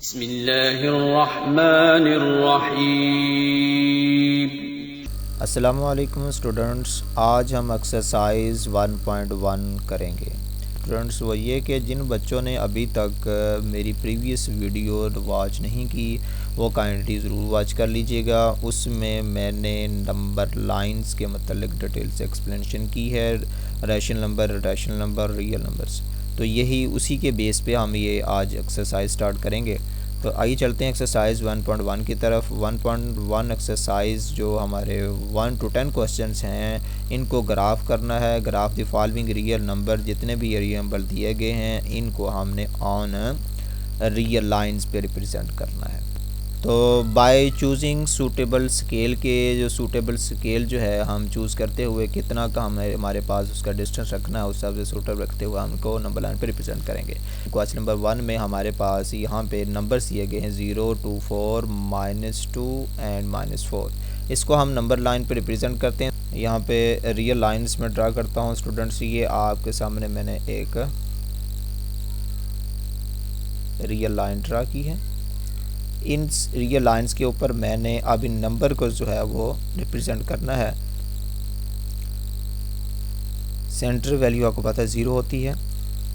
बिस्मिल्लाहिर्रहमानिर्रहीम। अस्सलामुअलैकुम स्टूडेंट्स, आज हम एक्सरसाइज 1.1 करेंगे। स्टूडेंट्स, वो ये कि जिन बच्चों ने अभी तक मेरी प्रीवियस वीडियो वॉच नहीं की वो काइंडली ज़रूर वॉच कर लीजिएगा। उसमें मैंने नंबर लाइंस के मतलब डिटेल से एक्सप्लेनेशन की है, रैशनल नंबर, रियल नंबर्स। तो यही उसी के बेस पे हम ये आज एक्सरसाइज स्टार्ट करेंगे। तो आइए चलते हैं एक्सरसाइज 1.1 की तरफ। 1.1 एक्सरसाइज जो हमारे 1 to 10 क्वेश्चंस हैं, इनको ग्राफ करना है। Graph the following real number, जितने भी रियल नंबर दिए गए हैं इनको हमने ऑन रियल लाइंस पे रिप्रेजेंट करना है। तो बाय चूजिंग सूटेबल स्केल के जो सूटेबल स्केल जो है हम चूज़ करते हुए कितना का हमारे पास उसका डिस्टेंस रखना है, उस हिसाब से सूटेबल रखते हुए हमको नंबर लाइन पे रिप्रेजेंट करेंगे। क्वेश्चन नंबर 1 में हमारे पास यहाँ पे नंबर्स दिए गए हैं 0 2 4 -2 एंड -4। इसको हम नंबर लाइन पे रिप्रेजेंट करते हैं। यहाँ पे रियल लाइन्स में ड्रा करता हूँ स्टूडेंट्स। ये आपके सामने मैंने एक रियल लाइन ड्रा की है। इन रियल लाइंस के ऊपर मैंने अब इन नंबर को जो है वो रिप्रेजेंट करना है। सेंटर वैल्यू आपको पता है 0 होती है,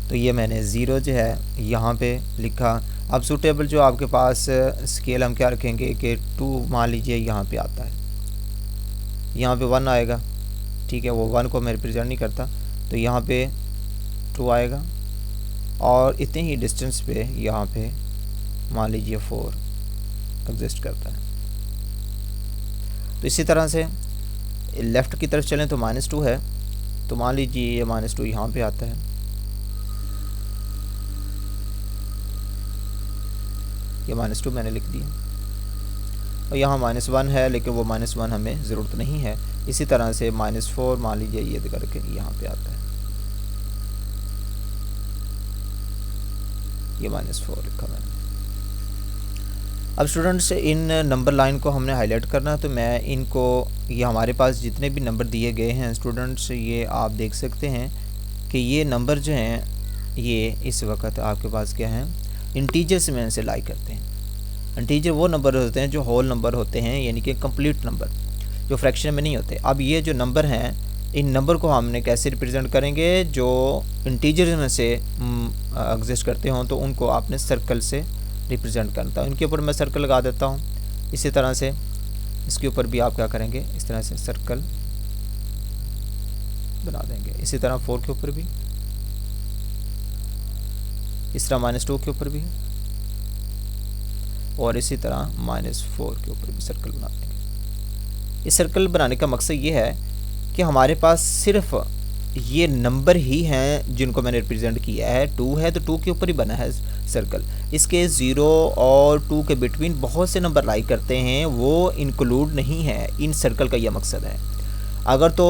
तो ये मैंने 0 जो है यहाँ पे लिखा। अब सूटेबल जो आपके पास स्केल हम क्या रखेंगे कि 2 मान लीजिए यहाँ पे आता है, यहाँ पे 1 आएगा, ठीक है। वो 1 को मैं रिप्रेजेंट नहीं करता, तो यहाँ पे 2 आएगा और इतने ही डिस्टेंस पे यहाँ पे मान लीजिए 4 एग्जिस्ट करता है। तो इसी तरह से लेफ़्ट की तरफ चलें तो -2 है, तो मान लीजिए ये -2 यहाँ पे आता है। ये -2 मैंने लिख दिया और यहाँ -1 है, लेकिन वो -1 हमें ज़रूरत नहीं है। इसी तरह से -4 मान लीजिए ये करके यहाँ पे आता है, ये -4 लिखा मैंने। अब स्टूडेंट्स इन नंबर लाइन को हमने हाईलाइट करना है, तो मैं इनको, ये हमारे पास जितने भी नंबर दिए गए हैं स्टूडेंट्स, ये आप देख सकते हैं कि ये नंबर जो हैं ये इस वक्त आपके पास क्या हैं, इंटीजर्स में से लाई करते हैं। इंटीजर वो नंबर होते हैं जो होल नंबर होते हैं, यानी कि कंप्लीट नंबर जो फ्रैक्शन में नहीं होते। अब ये जो नंबर हैं, इन नंबर को हमने कैसे रिप्रेजेंट करेंगे, जो इंटीजर्स में से एग्जिस्ट करते हों तो उनको आपने सर्कल से रिप्रेजेंट करता है। इनके ऊपर मैं सर्कल लगा देता हूँ। इसी तरह से इसके ऊपर भी आप क्या करेंगे, इस तरह से सर्कल बना देंगे। इसी तरह 4 के ऊपर भी, इस तरह -2 के ऊपर भी, और इसी तरह -4 के ऊपर भी सर्कल बना देंगे। इस सर्कल बनाने का मकसद ये है कि हमारे पास सिर्फ ये नंबर ही हैं जिनको मैंने रिप्रेजेंट किया है। 2 है तो 2 के ऊपर ही बना है सर्कल। इसके 0 और 2 के बिटवीन बहुत से नंबर लाई करते हैं, वो इंक्लूड नहीं है। इन सर्कल का यह मकसद है। अगर तो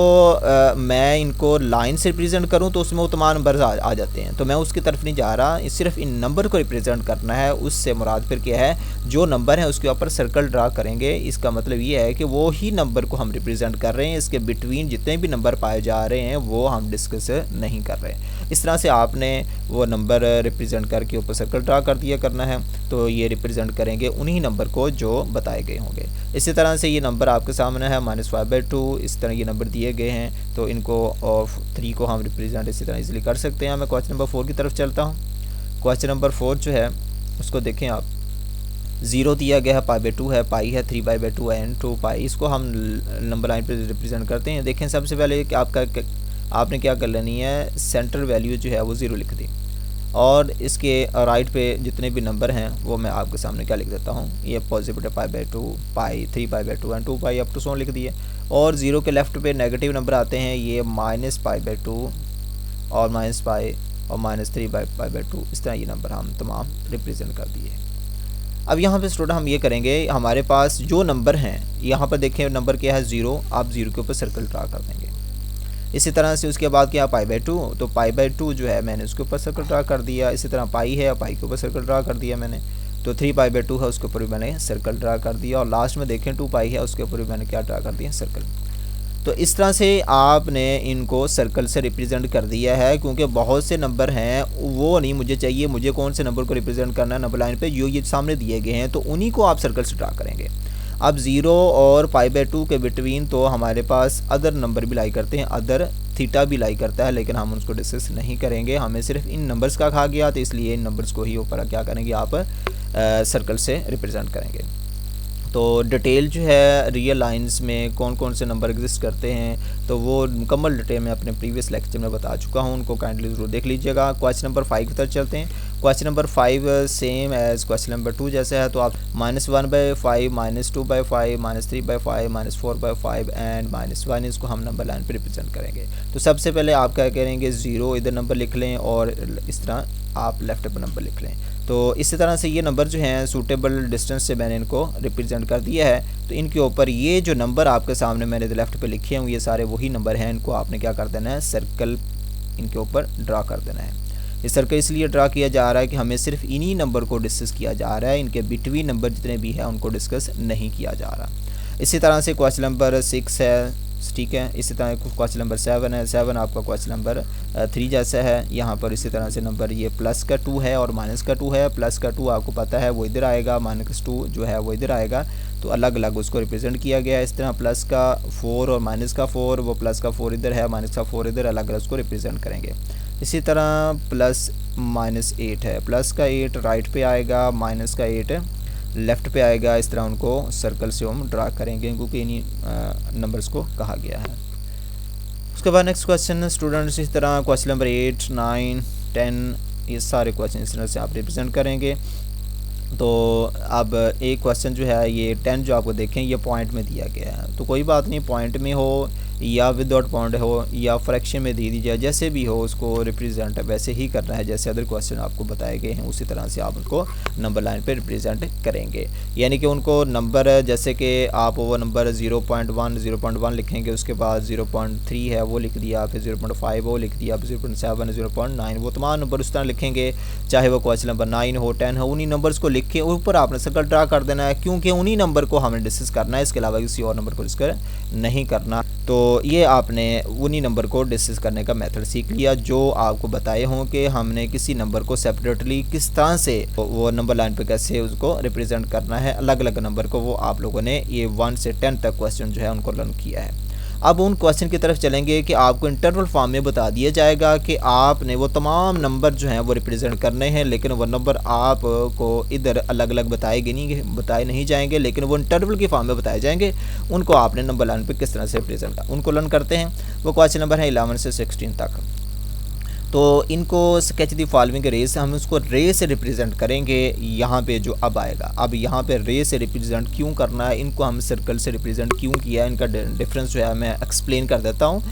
मैं इनको लाइन से रिप्रेजेंट करूं तो उसमें वो तमाम नंबर आ जाते हैं, तो मैं उसकी तरफ नहीं जा रहा। सिर्फ इन नंबर को रिप्रेजेंट करना है। उससे मुराद फिर क्या है, जो नंबर है उसके ऊपर सर्कल ड्रा करेंगे। इसका मतलब ये है कि वो ही नंबर को हम रिप्रेजेंट कर रहे हैं, इसके बिटवीन जितने भी नंबर पाए जा रहे हैं वो हम डिस्कस नहीं कर रहे। इस तरह से आपने वो नंबर रिप्रेजेंट करके ऊपर सर्कल ड्रा कर दिया करना है। तो ये रिप्रेजेंट करेंगे उन्हीं नंबर को जो बताए गए होंगे। इसी तरह से ये नंबर आपके सामने है -5/2। इस तरह ये नंबर दिए गए हैं, तो इनको और 3 को हम रिप्रेजेंट इसी तरह इजीली कर सकते हैं। मैं क्वेश्चन नंबर 4 की तरफ चलता हूँ। क्वेश्चन नंबर 4 जो है उसको देखें आप। 0 दिया गया है, π/2 है, पाई है, 3π/2 एंड 2π। इसको हम नंबर लाइन पर रिप्रेजेंट करते हैं। देखें सबसे पहले कि आपने क्या कर लेनी है, सेंटर वैल्यू जो है वो 0 लिख दी, और इसके राइट पे जितने भी नंबर हैं वो मैं आपके सामने क्या लिख देता हूँ, ये पॉजिटिव है, π/2, पाई, 3π/2 एंड 2π अप टू 100 लिख दिए। और 0 के लेफ़्ट पे नेगेटिव नंबर आते हैं, ये -π/2 और -π और -3π/2। इस तरह ये नंबर हम तमाम रिप्रेजेंट कर दिए। अब यहाँ पे स्टूडेंट हम ये करेंगे, हमारे पास जो नंबर हैं, यहाँ पर देखें नंबर क्या है 0, आप 0 के ऊपर सर्कल ड्रा कर देंगे। इसी तरह से उसके बाद क्या π/2, तो π/2 जो है मैंने उसके ऊपर सर्कल ड्रा कर दिया। इसी तरह पाई है, पाई के ऊपर सर्कल ड्रा कर दिया मैंने। तो 3π/2 है, उसके ऊपर भी मैंने सर्कल ड्रा कर दिया। और लास्ट में देखें 2π है, उसके ऊपर भी मैंने क्या ड्रा कर दिया, सर्कल। तो इस तरह से आपने इनको सर्कल से रिप्रेजेंट कर दिया है, क्योंकि बहुत से नंबर हैं वो नहीं मुझे चाहिए, मुझे कौन से नंबर को रिप्रेजेंट करना है नंबर लाइन पे, जो ये सामने दिए गए हैं, तो उन्हीं को आप सर्कल से ड्रा करेंगे। अब 0 और π/2 के बिटवीन तो हमारे पास अदर नंबर भी लाई करते हैं, अदर थीटा भी लाई करता है, लेकिन हम उसको डिस्कस नहीं करेंगे, हमें सिर्फ इन नंबर्स का कहा गया, तो इसलिए इन नंबर्स को ही ऊपर क्या करेंगे आप सर्कल से रिप्रेजेंट करेंगे। तो डिटेल जो है रियल लाइंस में कौन कौन से नंबर एग्जिस्ट करते हैं, तो वो मुकम्मल डिटेल में अपने प्रीवियस लेक्चर में बता चुका हूँ, उनको काइंडली ज़रूर देख लीजिएगा। क्वेश्चन नंबर 5 की तरफ चलते हैं। Question number 5 same as question number 2 जैसा है, तो आप -1/5, -2/5, -3/5, -4/5 एंड -1 इसको हम नंबर लाइन पर रिप्रेजेंट करेंगे। तो सबसे पहले आप क्या करेंगे, 0 इधर नंबर लिख लें और इस तरह आप लेफ्ट पर नंबर लिख लें। तो इसी तरह से ये नंबर जो हैं सूटेबल डिस्टेंस से मैंने इनको रिप्रेजेंट कर दिया है। तो इनके ऊपर ये जो नंबर आपके सामने मैंने लेफ़्ट पे लिखे हैं ये सारे वही नंबर हैं, इनको आपने क्या कर देना है, सर्कल इनके ऊपर ड्रा कर देना है। ये सर्कल इसलिए ड्रा किया जा रहा है कि हमें सिर्फ इन्हीं नंबर को डिस्कस किया जा रहा है, इनके बिटवीन नंबर जितने भी हैं उनको डिस्कस नहीं किया जा रहा। इसी तरह से क्वेश्चन नंबर 6 है, ठीक है। इसी तरह क्वेश्चन नंबर 7 है, 7 आपका क्वेश्चन नंबर 3 जैसा है। यहाँ पर इसी तरह से नंबर ये प्लस का 2 है और माइनस का 2 है। प्लस का 2 आपको पता है वो इधर आएगा, माइनस 2 जो है वो इधर आएगा, तो अलग अलग उसको रिप्रेजेंट किया गया है। इस तरह प्लस का 4 और माइनस का 4, वो प्लस का 4 इधर है, माइनस का 4 इधर, अलग अलग उसको रिप्रेजेंट करेंगे। इसी तरह प्लस -8 है, प्लस का 8 राइट पे आएगा, माइनस का 8 लेफ़्ट पे आएगा। इस तरह उनको सर्कल से हम ड्रा करेंगे क्योंकि इन्हीं नंबर्स को कहा गया है। उसके बाद नेक्स्ट क्वेश्चन स्टूडेंट्स, इस तरह क्वेश्चन नंबर 8, 9, 10 ये सारे क्वेश्चन इस तरह से आप रिप्रेजेंट करेंगे। तो अब एक क्वेश्चन जो है ये 10 जो आपको देखें ये पॉइंट में दिया गया है, तो कोई बात नहीं, पॉइंट में हो या विदाउट पॉइंट हो या फ्रैक्शन में दे दी जाए, जैसे भी हो उसको रिप्रेजेंट वैसे ही करना है जैसे अदर क्वेश्चन आपको बताए गए हैं, उसी तरह से आप उनको नंबर लाइन पे रिप्रेजेंट करेंगे। यानी कि उनको नंबर जैसे कि आप वो नंबर 0.1 लिखेंगे, उसके बाद 0.3 है वो लिख दिया, फिर 0.5 वो लिख दिया, फिर 0.7 0.9 वो तमाम नंबर उस तरह लिखेंगे, चाहे वो क्वेश्चन नंबर 9 हो 10 हो, उन्हीं नंबर्स को लिख के ऊपर आपने सर्कल ड्रा कर देना है, क्योंकि उन्हीं नंबर को हमें डिस्कस करना है, इसके अलावा किसी और नंबर को डिस्कस नहीं करना। तो ये आपने उन्हीं नंबर को डिस्कस करने का मेथड सीख लिया जो आपको बताए हों कि हमने किसी नंबर को सेपरेटली किस तरह से वो नंबर लाइन पे कैसे उसको रिप्रेजेंट करना है, अलग अलग नंबर को, वो आप लोगों ने ये 1 से 10 तक क्वेश्चन जो है उनको लर्न किया है। अब उन क्वेश्चन की तरफ चलेंगे कि आपको इंटरवल फॉर्म में बता दिया जाएगा कि आपने वो तमाम नंबर जो हैं वो रिप्रेजेंट करने हैं, लेकिन वो नंबर आपको इधर अलग अलग बताए नहीं जाएंगे, लेकिन वो इंटरवल की फॉर्म में बताए जाएंगे। उनको आपने नंबर लाइन पे किस तरह से रिप्रेजेंट करना उनको लर्न करते हैं। वो क्वेश्चन नंबर है 11 से 16 तक। तो इनको स्केच दी फॉलोइंग रेस, हम उसको रे से रिप्रेजेंट करेंगे। यहाँ पे जो अब आएगा, अब यहाँ पे रे से रिप्रेजेंट क्यों करना है, इनको हम सर्कल से रिप्रेजेंट क्यों किया, इनका डिफरेंस जो है मैं एक्सप्लेन कर देता हूँ।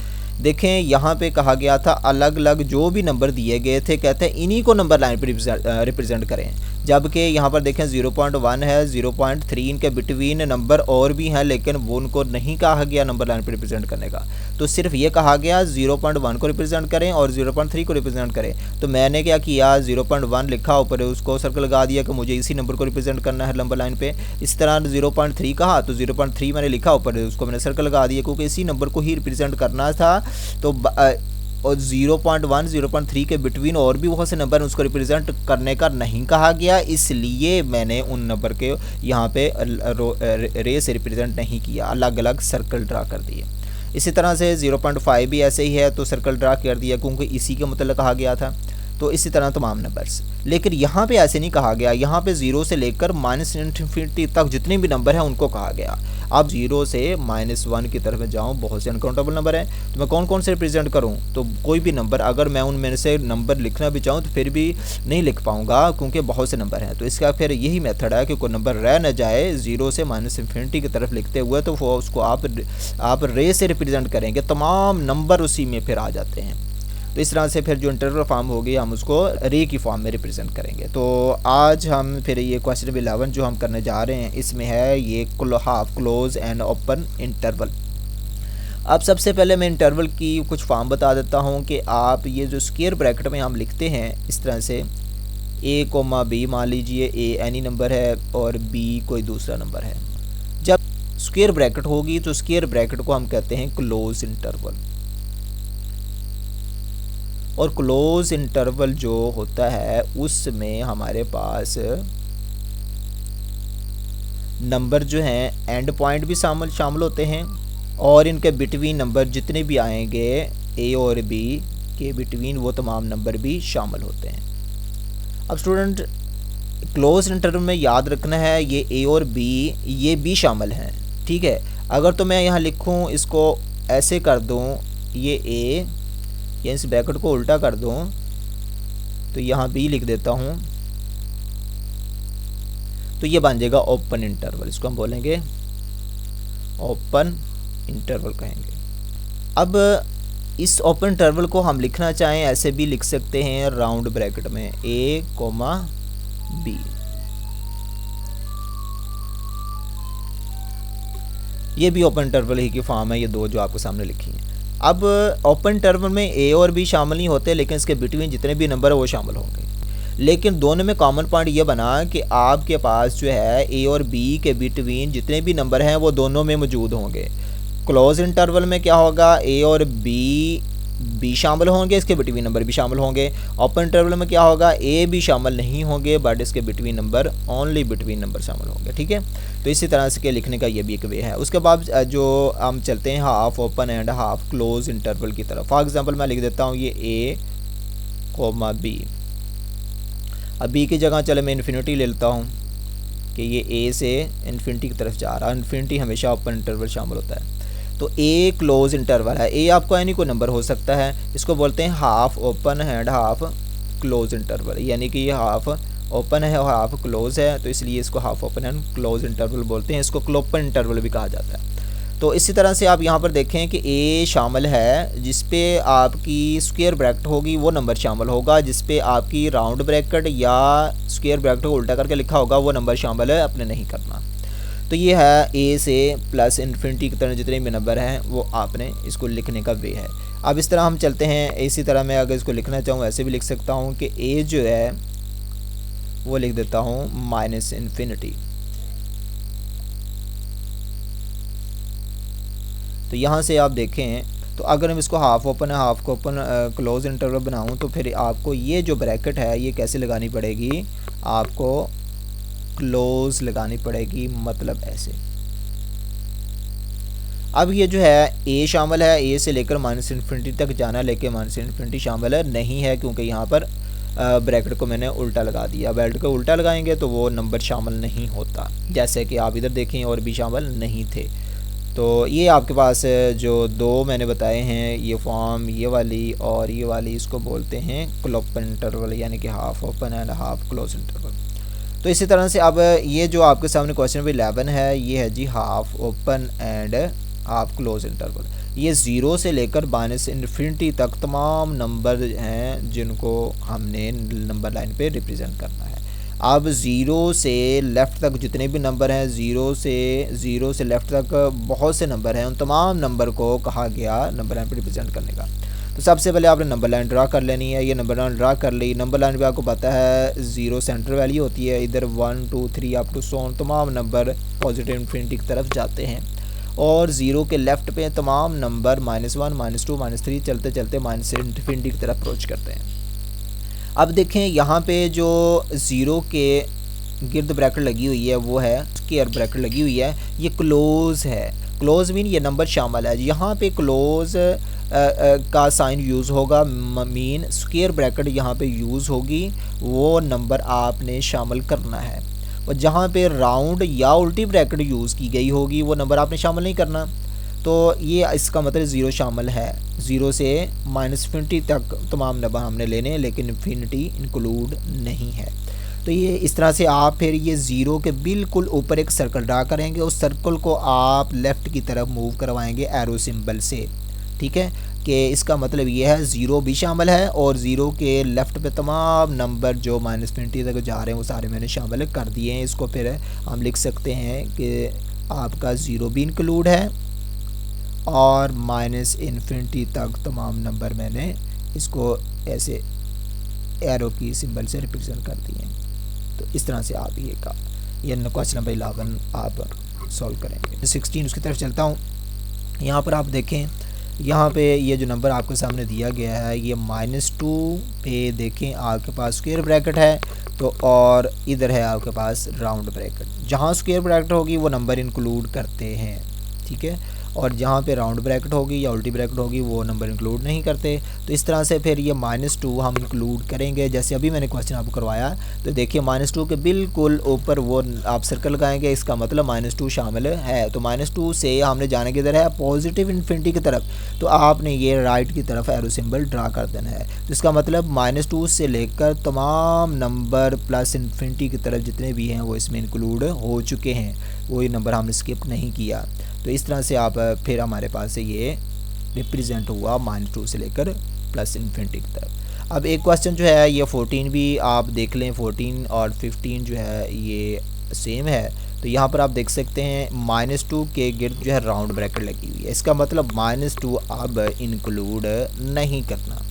देखें यहाँ पे कहा गया था अलग अलग जो भी नंबर दिए गए थे, कहते हैं इन्हीं को नंबर लाइन पर रिप्रेजेंट करें, जबकि यहाँ पर देखें 0.1 है, 0.3 इनके बिटवीन नंबर और भी हैं, लेकिन वो उनको नहीं कहा गया नंबर लाइन पर रिप्रेजेंट करने का, तो सिर्फ ये कहा गया 0.1 को रिप्रेजेंट करें और 0.3 को रिप्रेजेंट करें। तो मैंने क्या किया, 0.1 लिखा, ऊपर उसको सर्कल लगा दिया कि मुझे इसी नंबर को रिप्रेजेंट करना है नंबर लाइन पे। इस तरह 0.3 कहा तो 0.3 मैंने लिखा, ऊपर उसको मैंने सर्कल लगा दिया, क्योंकि इसी नंबर को ही रिप्रेजेंट करना था। तो और 0.1 0.3 के बिटवीन और भी बहुत से नंबर उसको रिप्रेजेंट करने का नहीं कहा गया, इसलिए मैंने उन नंबर के यहाँ पे रे से रिप्रेजेंट नहीं किया, अलग अलग सर्कल ड्रा कर दिए। इसी तरह से 0.5 भी ऐसे ही है, तो सर्कल ड्रा कर दिया क्योंकि इसी के मतलब कहा गया था। तो इसी तरह तमाम नंबर्स, लेकिन यहाँ पे ऐसे नहीं कहा गया, यहाँ पे 0 से लेकर -∞ तक जितने भी नंबर हैं उनको कहा गया। अब 0 से -1 की तरफ जाऊँ, बहुत से अनकाउंटेबल नंबर हैं, तो मैं कौन कौन से रिप्रेजेंट करूँ, तो कोई भी नंबर अगर मैं उनमें से नंबर लिखना भी चाहूँ तो फिर भी नहीं लिख पाऊँगा, क्योंकि बहुत से नंबर हैं। तो इसका फिर यही मेथड है कि कोई नंबर रह न जाए 0 से -∞ की तरफ लिखते हुए, तो वो उसको आप रे से रिप्रेजेंट करेंगे, तमाम नंबर उसी में फिर आ जाते हैं। तो इस तरह से फिर जो इंटरवल फॉर्म होगी हम उसको रे की फॉर्म में रिप्रेजेंट करेंगे। तो आज हम फिर ये क्वेश्चन नंबर 11 जो हम करने जा रहे हैं, इसमें है ये half close and open interval. अब सबसे पहले मैं इंटरवल की कुछ फॉर्म बता देता हूँ कि आप ये जो स्क्वायर ब्रैकेट में हम लिखते हैं इस तरह से, A, B मान लीजिए, A एनी नंबर है और B कोई दूसरा नंबर है। जब स्क्वायर ब्रैकेट होगी तो स्क्वायर ब्रैकेट को हम कहते हैं क्लोज इंटरवल। और क्लोज इंटरवल जो होता है उसमें हमारे पास नंबर जो हैं एंड पॉइंट भी शामिल होते हैं, और इनके बिटवीन नंबर जितने भी आएंगे ए और बी के बिटवीन वो तमाम नंबर भी शामिल होते हैं। अब स्टूडेंट क्लोज इंटरवल में याद रखना है ये ए और बी ये भी शामिल हैं, ठीक है। अगर तो मैं यहाँ लिखूँ इसको ऐसे कर दूँ, ये ए या इस ब्रैकेट को उल्टा कर दूँ तो यहाँ बी लिख देता हूँ, तो ये बन जाएगा ओपन इंटरवल। इसको हम बोलेंगे ओपन इंटरवल कहेंगे। अब इस ओपन इंटरवल को हम लिखना चाहें ऐसे भी लिख सकते हैं राउंड ब्रैकेट में ए कोमा बी। ये भी ओपन इंटरवल ही की फॉर्म है, ये दो जो आपके सामने लिखी हैं। अब ओपन इंटरवल में ए और बी शामिल नहीं होते, लेकिन इसके बिटवीन जितने भी नंबर है वो शामिल होंगे। लेकिन दोनों में कॉमन पॉइंट ये बना कि आपके पास जो है ए और बी के बिटवीन जितने भी नंबर हैं वो दोनों में मौजूद होंगे। क्लोज इंटरवल में क्या होगा, ए और बी शामिल होंगे, इसके बिटवीन नंबर भी शामिल होंगे। ओपन इंटरवल में क्या होगा, ए भी शामिल नहीं होंगे बट इसके between number only between number शामिल होंगे, ठीक है। तो इसी तरह से के लिखने का ये भी एक वे है। उसके बाद जो हम चलते हैं half open and half close interval की तरफ। फॉर एग्जांपल मैं लिख देता हूँ ये ए कोमा बी। अब बी की जगह चले मैं इन्फिनिटी ले लेता हूँ कि ये ए से इन्फिनिटी की तरफ जा रहा है। इन्फिनिटी हमेशा ओपन इंटरवल शामिल होता है। तो ए क्लोज इंटरवल है। ए आपको यानी कोई नंबर हो सकता है, इसको बोलते हैं half open and half close interval, यानी कि ये हाफ ओपन है और हाफ क्लोज है, तो इसलिए इसको half open and close interval बोलते हैं। इसको क्लोपन इंटरवल भी कहा जाता है। तो इसी तरह से आप यहाँ पर देखें कि ए शामिल है जिसपे आपकी स्क्वायर ब्रैकेट होगी वो नंबर शामिल होगा, जिसपे आपकी राउंड ब्रैकेट या स्क्वायर ब्रैकेट को उल्टा करके लिखा होगा वो नंबर शामिल है, अपने नहीं करना। तो ये है ए से प्लस इन्फिनिटी की तरह जितने भी नंबर हैं वो आपने इसको लिखने का वे है। अब इस तरह हम चलते हैं। इसी तरह मैं अगर इसको लिखना चाहूँ ऐसे भी लिख सकता हूँ कि ए जो है वो लिख देता हूँ माइनस इन्फिनिटी। तो यहाँ से आप देखें तो अगर हम इसको हाफ ओपन है हाफ को ओपन क्लोज इंटरवल बनाऊँ तो फिर आपको ये जो ब्रैकेट है ये कैसे लगानी पड़ेगी, आपको क्लोज लगानी पड़ेगी, मतलब ऐसे। अब ये जो है ए शामिल है, ए से लेकर माइनस इन्फिनिटी तक जाना, लेके माइनस इन्फिनिटी शामिल है नहीं है क्योंकि यहाँ पर ब्रैकेट को मैंने उल्टा लगा दिया। ब्रैकेट को उल्टा लगाएंगे तो वो नंबर शामिल नहीं होता, जैसे कि आप इधर देखें और भी शामिल नहीं थे। तो ये आपके पास जो दो मैंने बताए हैं ये फॉर्म, ये वाली और ये वाली, इसको बोलते हैं क्लोपन इंटरवल, यानी कि half open and half close interval. तो इसी तरह से अब ये जो आपके सामने क्वेश्चन नंबर 11 है ये है जी half open and half close interval. ये 0 से लेकर माइनस इन्फिनिटी तक तमाम नंबर हैं जिनको हमने नंबर लाइन पे रिप्रेजेंट करना है। अब 0 से लेफ़्ट तक जितने भी नंबर हैं, 0 से लेफ़्ट तक बहुत से नंबर हैं, उन तमाम नंबर को कहा गया नंबर लाइन पे रिप्रेजेंट करने का। तो सबसे पहले आपने नंबर लाइन ड्रा कर लेनी है। ये नंबर लाइन ड्रा कर ली। नंबर लाइन पे आपको पता है 0 सेंटर वैल्यू होती है, इधर 1 2 3 अप टू सो तमाम नंबर पॉजिटिव इन्फिनिटी की तरफ जाते हैं, और 0 के लेफ़्ट पे तमाम नंबर -1 -2 -3 चलते चलते माइनस इन्फिनिटी की तरफ अप्रोच करते हैं। अब देखें यहाँ पे जो 0 के गिर्द ब्रैकेट लगी हुई है वो है स्क्वायर ब्रैकेट लगी हुई है, ये क्लोज है। क्लोज मीन ये नंबर शामिल है। यहाँ पे क्लोज का साइन यूज़ होगा, मीन स्क्वायर ब्रैकेट यहाँ पे यूज़ होगी, वो नंबर आपने शामिल करना है। और जहाँ पे राउंड या उल्टी ब्रैकेट यूज़ की गई होगी वो नंबर आपने शामिल नहीं करना। तो ये इसका मतलब 0 शामिल है। 0 से -इन्फिनिटी तक तमाम नंबर हमने लेने हैं, लेकिन इन्फिनिटी इंक्लूड नहीं है। तो ये इस तरह से आप फिर ये 0 के बिल्कुल ऊपर एक सर्कल ड्रा करेंगे, उस सर्कल को आप लेफ़्ट की तरफ मूव करवाएंगे एरो सिंबल से, ठीक है। कि इसका मतलब ये है 0 भी शामिल है और 0 के लेफ़्ट पे तमाम नंबर जो -इन्फिनिटी तक जा रहे हैं वो सारे मैंने शामिल कर दिए हैं। इसको फिर हम लिख सकते हैं कि आपका 0 भी इंक्लूड है और -इन्फिनिटी तक तमाम नंबर मैंने इसको ऐसे एरो की सिंबल से रिप्रेजेंट कर दिए हैं। तो इस तरह से आप ये क्वेश्चन नंबर 11 आप सॉल्व करेंगे। 16 उसकी तरफ चलता हूँ। यहाँ पर आप देखें, यहाँ पे ये जो नंबर आपके सामने दिया गया है ये -2 पे देखें आपके पास स्क्वायर ब्रैकेट है, तो और इधर है आपके पास राउंड ब्रैकेट। जहाँ स्क्वायर ब्रैकेट होगी वो नंबर इंक्लूड करते हैं, ठीक है, और जहाँ पे राउंड ब्रैकेट होगी या उल्टी ब्रैकेट होगी वो नंबर इंक्लूड नहीं करते। तो इस तरह से फिर ये -2 हम इंक्लूड करेंगे। जैसे अभी मैंने क्वेश्चन आपको करवाया, तो देखिए -2 के बिल्कुल ऊपर वो आप सर्कल लगाएंगे, इसका मतलब -2 शामिल है। तो -2 से हमने जाने की तरह है पॉजिटिव इन्फिनिटी की तरफ, तो आपने ये राइट की तरफ एरो सिंबल ड्रा कर देना है। तो इसका मतलब -2 से लेकर तमाम नंबर प्लस इन्फिनिटी की तरफ जितने भी हैं वो इसमें इंक्लूड हो चुके हैं, वही नंबर हमने स्किप नहीं किया। तो इस तरह से आप फिर हमारे पास से ये रिप्रेजेंट हुआ -2 से लेकर प्लस इन्फिनिटी की तरफ। अब एक क्वेश्चन जो है ये 14 भी आप देख लें, 14 और 15 जो है ये सेम है। तो यहाँ पर आप देख सकते हैं -2 के गिर्द जो है राउंड ब्रैकेट लगी हुई है, इसका मतलब -2 अब इंक्लूड नहीं करना,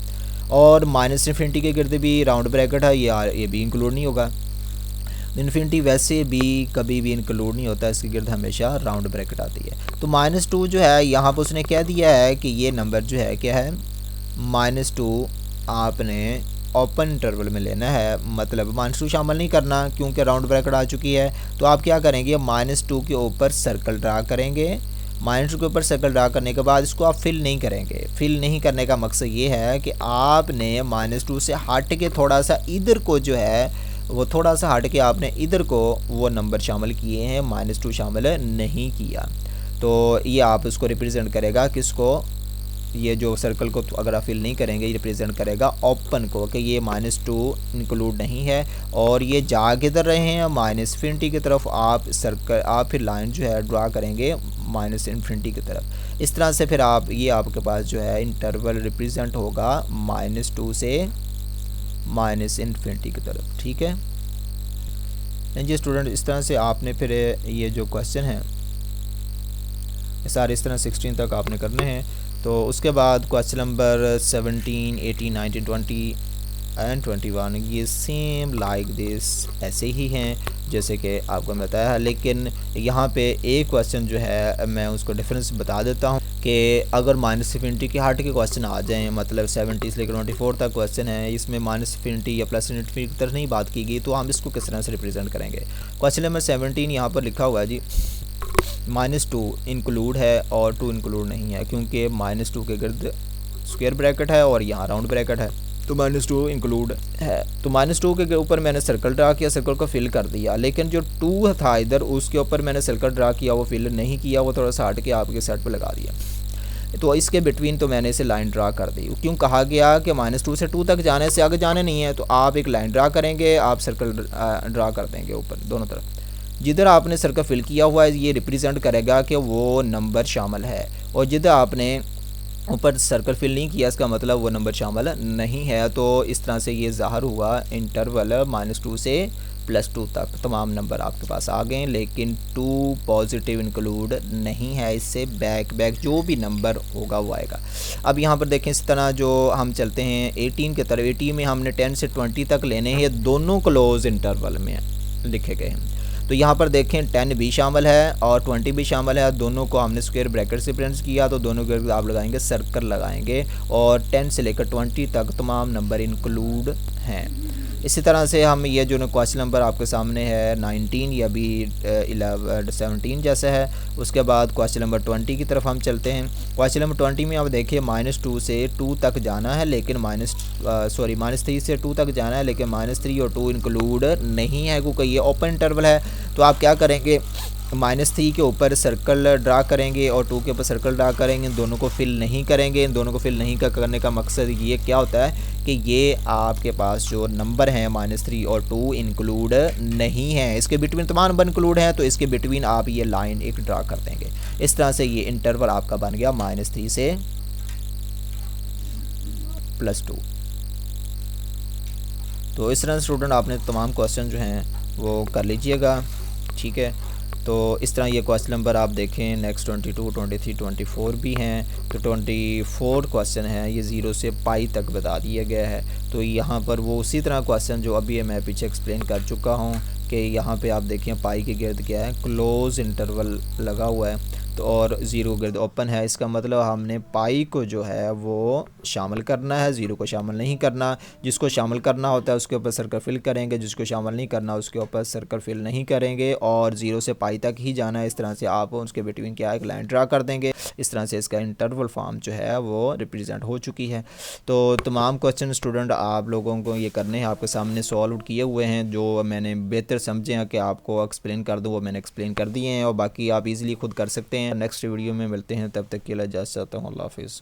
और माइनस इन्फिनिटी के गिर्द भी राउंड ब्रैकेट है, ये भी इंक्लूड नहीं होगा। इन्फिनिटी वैसे भी कभी भी इंक्लूड नहीं होता, इसके गिर्द हमेशा राउंड ब्रैकेट आती है। तो -2 जो है यहाँ पर उसने क्या दिया है कि ये नंबर जो है क्या है, -2 आपने ओपन इंटरवल में लेना है, मतलब -2 शामिल नहीं करना क्योंकि राउंड ब्रैकेट आ चुकी है। तो आप क्या करेंगे, -2 के ऊपर सर्कल ड्रा करेंगे। -2 के ऊपर सर्कल ड्रा करने के बाद इसको आप फिल नहीं करेंगे। फिल नहीं करने का मकसद ये है कि आपने -2 से हट के थोड़ा सा इधर को जो है वो थोड़ा सा हट के आपने इधर को वो नंबर शामिल किए हैं, -2 शामिल नहीं किया। तो ये आप इसको रिप्रेजेंट करेगा किसको, ये जो सर्कल को अगर आप फिल नहीं करेंगे ये रिप्रेजेंट करेगा ओपन को, कि ये -2 इंक्लूड नहीं है। और ये जा किधर रहे हैं, -इन्फिनिटी की तरफ आप सर्कल आप फिर लाइन जो है ड्रा करेंगे -इन्फिनिटी की तरफ। इस तरह से फिर आप ये आपके पास जो है इंटरवल रिप्रेजेंट होगा -2 से -इन्फिनिटी की तरफ, ठीक है जी स्टूडेंट। इस तरह से आपने फिर ये जो क्वेश्चन है सारे इस तरह 16 तक आपने करने हैं। तो उसके बाद क्वेश्चन नंबर 17, 18, 19, 20 एंड 21 ये सेम लाइक दिस ऐसे ही हैं जैसे कि आपको मैं बताया है, लेकिन यहाँ पे एक क्वेश्चन जो है मैं उसको डिफरेंस बता देता हूँ कि अगर -इन्फिनिटी के हट के क्वेश्चन आ जाएँ, मतलब 70 से लेकर 24 तक क्वेश्चन है, इसमें -इन्फिनिटी या प्लस इन्फिनिटी की तरफ नहीं बात की गई, तो हम इसको किस तरह से रिप्रेजेंट करेंगे। क्वेश्चन नंबर 17 यहाँ पर लिखा हुआ है जी, -2 इंक्लूड है और 2 इंक्लूड नहीं है, क्योंकि -2 के गिर्द स्क्वायर ब्रैकेट है और यहाँ राउंड ब्रैकेट है, तो -2 इंक्लूड है। तो -2 के ऊपर मैंने सर्कल ड्रा किया, सर्कल को फिल कर दिया, लेकिन जो 2 था इधर उसके ऊपर मैंने सर्कल ड्रा किया, वो फिल नहीं किया, वो थोड़ा सा हट के आपके सेट पे लगा दिया। तो इसके बिटवीन तो मैंने इसे लाइन ड्रा कर दी। क्यों कहा गया कि -2 से 2 तक जाने से आगे जाने नहीं है, तो आप एक लाइन ड्रा करेंगे, आप सर्कल ड्रा कर देंगे ऊपर दोनों तरफ। जिधर आपने सर्कल फिल किया हुआ है ये रिप्रेजेंट करेगा कि वो नंबर शामिल है, और जिधर आपने ऊपर सर्कल फिल नहीं किया इसका मतलब वो नंबर शामिल नहीं है। तो इस तरह से ये ज़ाहिर हुआ इंटरवल -2 से +2 तक तमाम नंबर आपके पास आ गए, लेकिन 2 पॉजिटिव इंक्लूड नहीं है, इससे बैक जो भी नंबर होगा वो आएगा। अब यहाँ पर देखें इस तरह जो हम चलते हैं 18 की तरफ, 18 में हमने 10 से 20 तक लेने हैं, दोनों क्लोज इंटरवल में लिखे गए हैं। तो यहाँ पर देखें 10 भी शामिल है और 20 भी शामिल है, दोनों को हमने स्क्वायर ब्रैकेट से प्रिंट किया, तो दोनों के आप लगाएंगे सर्कल लगाएंगे, और 10 से लेकर 20 तक तमाम नंबर इंक्लूड हैं। इसी तरह से हम ये जो क्वेश्चन नंबर आपके सामने है 19 या भी 17 जैसा है, उसके बाद क्वेश्चन नंबर 20 की तरफ हम चलते हैं। क्वेश्चन नंबर 20 में आप देखिए -2 से 2 तक जाना है, लेकिन -3 से 2 तक जाना है, लेकिन -3 और 2 इंक्लूड नहीं है क्योंकि ये ओपन इंटरवल है। तो आप क्या करेंगे, -3 के ऊपर सर्कल ड्रा करेंगे और 2 के ऊपर सर्कल ड्रा करेंगे, दोनों को फिल नहीं करेंगे। इन दोनों को फिल नहीं करने का मकसद ये क्या होता है कि ये आपके पास जो नंबर हैं -3 और 2 इंक्लूड नहीं है, इसके बिटवीन तमाम नंबर इंक्लूड हैं, तो इसके बिटवीन आप ये लाइन एक ड्रा कर देंगे। इस तरह से ये इंटरवल आपका बन गया -3 से +2। तो इस तरह स्टूडेंट आपने तमाम क्वेश्चन जो हैं वो कर लीजिएगा, ठीक है। तो इस तरह ये क्वेश्चन नंबर आप देखें नेक्स्ट 22, 23, 24 भी हैं। तो 24 क्वेश्चन है ये 0 से पाई तक बता दिया गया है। तो यहाँ पर वो उसी तरह क्वेश्चन जो अभी मैं पीछे एक्सप्लेन कर चुका हूँ कि यहाँ पे आप देखें पाई के गिर्द क्या है, क्लोज इंटरवल लगा हुआ है, तो और ज़ीरो गिर्द ओपन है। इसका मतलब हमने पाई को जो है वो शामिल करना है, ज़ीरो को शामिल नहीं करना। जिसको शामिल करना होता है उसके ऊपर सर्कल फिल करेंगे, जिसको शामिल नहीं करना उसके ऊपर सर्कल फिल नहीं करेंगे, और ज़ीरो से पाई तक ही जाना है। इस तरह से आप उसके बिटवीन क्या एक लाइन ड्रा कर देंगे। इस तरह से इसका इंटरवल फॉर्म जो है वो रिप्रेजेंट हो चुकी है। तो तमाम क्वेश्चन स्टूडेंट आप लोगों को ये करने हैं, आपके सामने सॉल्व किए हुए हैं। जो मैंने बेहतर समझे हैं कि आपको एक्सप्लेन कर दूँ वो मैंने एक्सप्लेन कर दिए हैं, और बाकी आप इजीली खुद कर सकते हैं। नेक्स्ट वीडियो में मिलते हैं, तब तक के लिए इजाज़त चाहता हूँ। अल्लाह हाफिज़।